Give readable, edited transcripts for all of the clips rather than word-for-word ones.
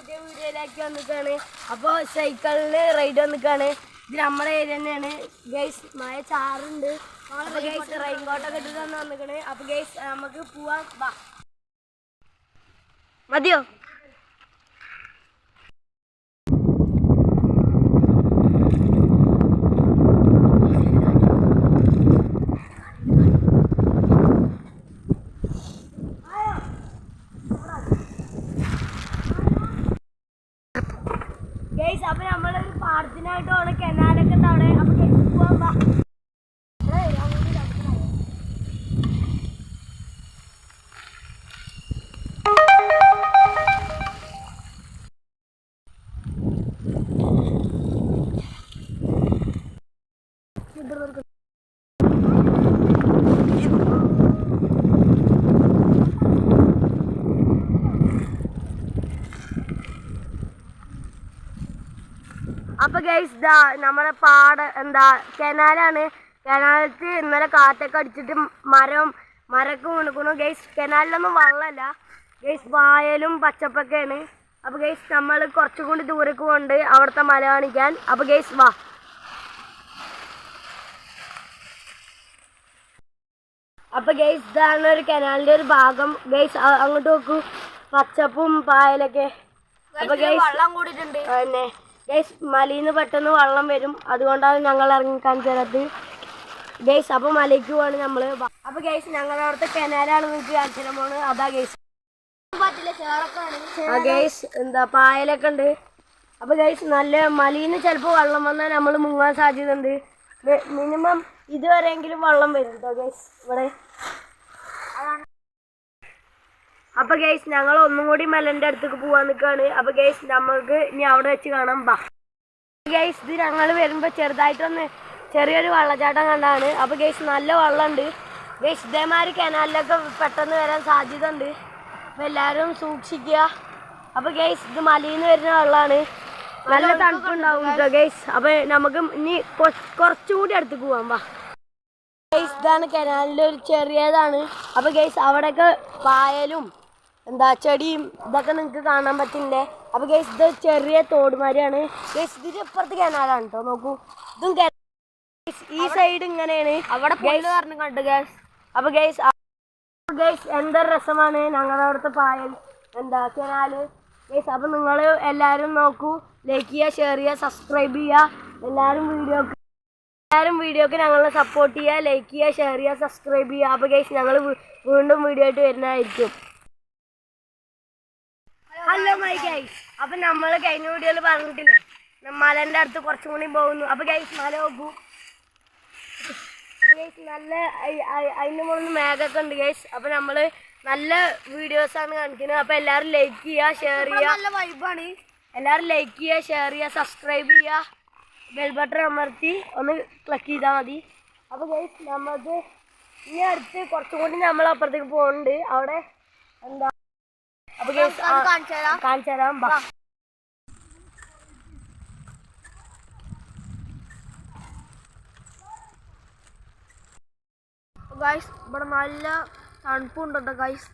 പുതിയ വീഡിയോയിലേക്ക് വന്നിട്ടാണ്. അപ്പോൾ സൈക്കിളിൽ റൈഡ് വന്നിട്ടാണ്. ഇത് നമ്മുടെ ഏരിയ തന്നെയാണ് ഗൈസ്. മഴ ചാറുണ്ട്. അപ്പോൾ ഗൈസ് റെയിൻകോട്ടൊക്കെ ഇട്ടിട്ട് വന്നിക്കണ്. അപ്പോൾ ഗൈസ് നമുക്ക് പോവാം. വാ, മതിയോ? ഗൈസ് അപ്പോൾ നമ്മളൊരു പാടത്തിനായിട്ട് അവിടെ കനാലൊക്കെ ഉണ്ട് അവിടെ. അപ്പോൾ ഗൈസ് പോവാൻ വാ. അപ്പോൾ ഗൈസ് ഇതാ നമ്മുടെ കനാലാണ്. കനാലത്ത് ഇന്നലെ കാറ്റൊക്കെ അടിച്ചിട്ട് മരമൊക്കെ വീണിക്കണു ഗൈസ്. കനാലിലൊന്നും വെള്ളമല്ല ഗൈസ്, വായലും പച്ചപ്പൊക്കെയാണ്. അപ്പോൾ ഗൈസ് നമ്മൾ കുറച്ചും കൂടി ദൂരേക്ക് പോകുന്നുണ്ട് അവിടുത്തെ മല കാണിക്കാൻ. അപ്പോൾ ഗൈസ് വാ. അപ്പോൾ ഗൈസ് ഇതാണ് ഒരു കനാലിൻ്റെ ഒരു ഭാഗം ഗൈസ്. അങ്ങോട്ട് നോക്കൂ, പച്ചപ്പും പായലൊക്കെ. അപ്പോൾ ഗൈസ് വെള്ളം കൂടിയിട്ടുണ്ട് തന്നെ ഗൈസ്. മലയിൽ നിന്ന് പെട്ടെന്ന് വെള്ളം വരും, അതുകൊണ്ടാണ് ഞങ്ങൾ ഇറങ്ങിക്കാണിച്ചത് ഗൈസ്. അപ്പോൾ മലയ്ക്ക് പോവാണ് നമ്മൾ. അപ്പോൾ ഗൈസ് ഞങ്ങളുടെ അവിടുത്തെ കനാലാണ് നിങ്ങൾക്ക് കാണിച്ചു പോണ്. അതാ ഗൈസ്. ഗൈസ് പായലൊക്കെ ഉണ്ട്. അപ്പോൾ ഗൈസ് നല്ല മലയിൽ നിന്ന് ചിലപ്പോൾ വെള്ളം വന്നാൽ നമ്മൾ മുങ്ങാൻ സാധ്യതയുണ്ട്. മിനിമം ഇതുവരെയെങ്കിലും വെള്ളം വരും കേട്ടോ ഗൈസ് ഇവിടെ. അപ്പോൾ ഗൈസ് ഞങ്ങൾ ഒന്നും കൂടി മലൻ്റെ അടുത്തേക്ക് പോകാൻ നിൽക്കുകയാണ്. അപ്പോൾ ഗൈസ് നമുക്ക് ഇനി അവിടെ വെച്ച് കാണാം. ബാ ഗൈസ്, ഇത് ഞങ്ങൾ വരുമ്പോൾ ചെറിയൊരു വെള്ളച്ചാട്ടം കണ്ടാണ്. അപ്പോൾ ഗൈസ് നല്ല വെള്ളമുണ്ട് ഗൈസ്. ഇതേമാതിരി കനാലിലൊക്കെ പെട്ടെന്ന് വരാൻ സാധ്യത ഉണ്ട്. അപ്പോൾ എല്ലാവരും സൂക്ഷിക്കുക. അപ്പോൾ ഗൈസ് ഇത് മലയിൽ നിന്ന് വരുന്ന വെള്ളമാണ്, നല്ല തണുപ്പുണ്ടാവും കേട്ടോ ഗൈസ്. അപ്പോൾ നമുക്ക് ഇനി കുറച്ചും കൂടി അടുത്തേക്ക് പോകാം. വാ ഗൈസ്, ഇതാണ് കനാലിൻ്റെ ഒരു ചെറിയതാണ്. അപ്പോൾ ഗൈസ് അവിടെയൊക്കെ പായലും ചെടിയും ഇതൊക്കെ നിങ്ങൾക്ക് കാണാൻ പറ്റില്ലേ. അപ്പോൾ ഗൈസ് ഇത് ചെറിയ തോടുമാരിയാണ് ഗൈസ്. ഇതിന് ഇപ്പുറത്ത് കനാലാണ് കേട്ടോ. നോക്കൂ, ഇതും ഈ സൈഡ് ഇങ്ങനെയാണ്. അവിടെ പറഞ്ഞു കണ്ടു ഗൈസ്. അപ്പോൾ ഗൈസ് എന്തൊരു രസമാണ് ഞങ്ങളുടെ അവിടുത്തെ പായൽ കനാല് ഗൈസ്. അപ്പോൾ നിങ്ങൾ എല്ലാവരും നോക്കൂ, ലൈക്ക് ചെയ്യുക, ഷെയർ ചെയ്യുക, സബ്സ്ക്രൈബ് ചെയ്യുക. എല്ലാവരും വീഡിയോക്ക് ഞങ്ങളെ സപ്പോർട്ട് ചെയ്യുക, ലൈക്ക് ചെയ്യുക, ഷെയർ ചെയ്യുക, സബ്സ്ക്രൈബ് ചെയ്യുക. അപ്പോൾ ഗൈസ് ഞങ്ങൾ വീണ്ടും വീഡിയോ ആയിട്ട് വരുന്നതായിരിക്കും. ഹലോ മൈ ഗൈസ്, അപ്പം നമ്മൾ കഴിഞ്ഞ വീഡിയോയിൽ പറഞ്ഞിട്ടില്ലേ മലൻ്റെ അടുത്ത് കുറച്ചും കൂടി പോകുന്നു. അപ്പോൾ ഗൈസ് മല നോക്കൂ. അപ്പോൾ ഗൈസ് നല്ല അതിൻ്റെ മുകളിൽ മേഘമൊക്കെ ഉണ്ട് ഗൈസ്. അപ്പോൾ നമ്മൾ നല്ല വീഡിയോസാണ് കാണിക്കുന്നത്. അപ്പോൾ എല്ലാവരും ലൈക്ക് ചെയ്യുക, ഷെയർ ചെയ്യുക. നല്ല വൈബാണ്. എല്ലാവരും ലൈക്ക് ചെയ്യുക, ഷെയർ ചെയ്യുക, സബ്സ്ക്രൈബ് ചെയ്യുക, ബെൽ ബട്ടൺ അമർത്തി ഒന്ന് ക്ലിക്ക് ചെയ്താൽ മതി. അപ്പോൾ ഗൈസ് നമുക്ക് ഇനി അടുത്ത് കുറച്ചും കൂടി നമ്മൾ അപ്പുറത്തേക്ക് പോകുന്നുണ്ട്. അവിടെ അപ്പോൾ കാണിച്ചു തരാം. ബാ ഗൈസ്, ഇവിടെ നല്ല തണുപ്പുണ്ട് കേട്ടോ ഗൈസ്.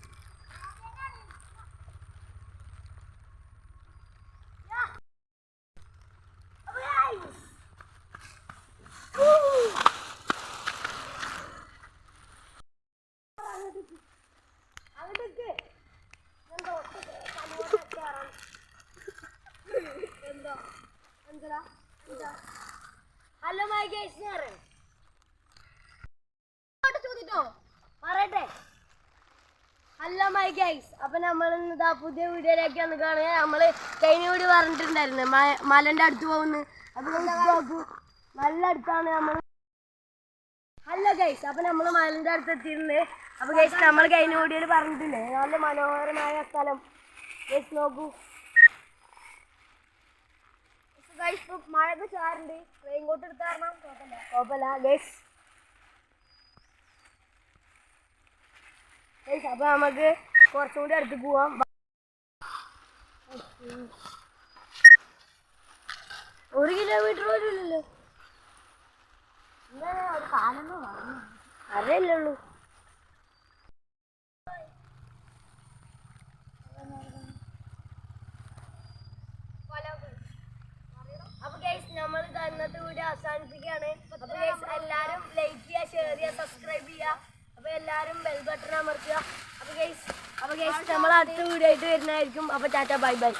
ഹലോ മൈ ഗൈസ്, പറയട്ടെ. ഹലോ മൈ ഗൈസ്, അപ്പം നമ്മൾ ഇതാ പുതിയ വീഡിയോയിലേക്ക് വന്നിട്ടാണ്. നമ്മൾ കഴിഞ്ഞ വീഡിയോ പറഞ്ഞിട്ടുണ്ടായിരുന്നു മലൻ്റെ അടുത്ത് പോകുന്നു. അപ്പോൾ നല്ല അടുത്താണ് നമ്മൾ. ഹലോ ഗൈസ്, അപ്പം നമ്മൾ മലൻ്റെ അടുത്ത് എത്തിയിട്ടുണ്ട്. അപ്പോൾ ഗൈസ് നമ്മൾ കഴിഞ്ഞ വീഡിയോയിൽ പറഞ്ഞിട്ടില്ലേ നല്ല മനോഹരമായ സ്ഥലം ഗൈസ്. നോക്കൂ ഗൈസ്, മഴയൊക്കെ ചാറുണ്ട്. റെയിൻകോട്ട് എടുത്ത് കാരണം കുഴപ്പമില്ല ഗൈസ്. അപ്പോൾ നമുക്ക് കുറച്ചും കൂടി അടുത്ത് പോവാം. 1 കിലോമീറ്റർ പോലും ഇല്ലല്ലോ. ഒരു കാലെന്ന് പറഞ്ഞു അറിയില്ലേ ഉള്ളൂ. ഇന്നത്തെ വീഡിയോ അവസാനിപ്പിക്കുകയാണ്. അപ്പൊ ഗൈസ് എല്ലാരും ലൈക്ക് ചെയ്യുക, ഷെയർ ചെയ്യുക, സബ്സ്ക്രൈബ് ചെയ്യുക. അപ്പൊ എല്ലാരും ബെൽ ബട്ടൺ അമർത്തുക. അപ്പൊ ഗൈസ് നമ്മൾ അടുത്ത വീഡിയോ ആയിട്ട് വരുന്നതായിരിക്കും. അപ്പൊ ടാറ്റ ബൈ ബൈ.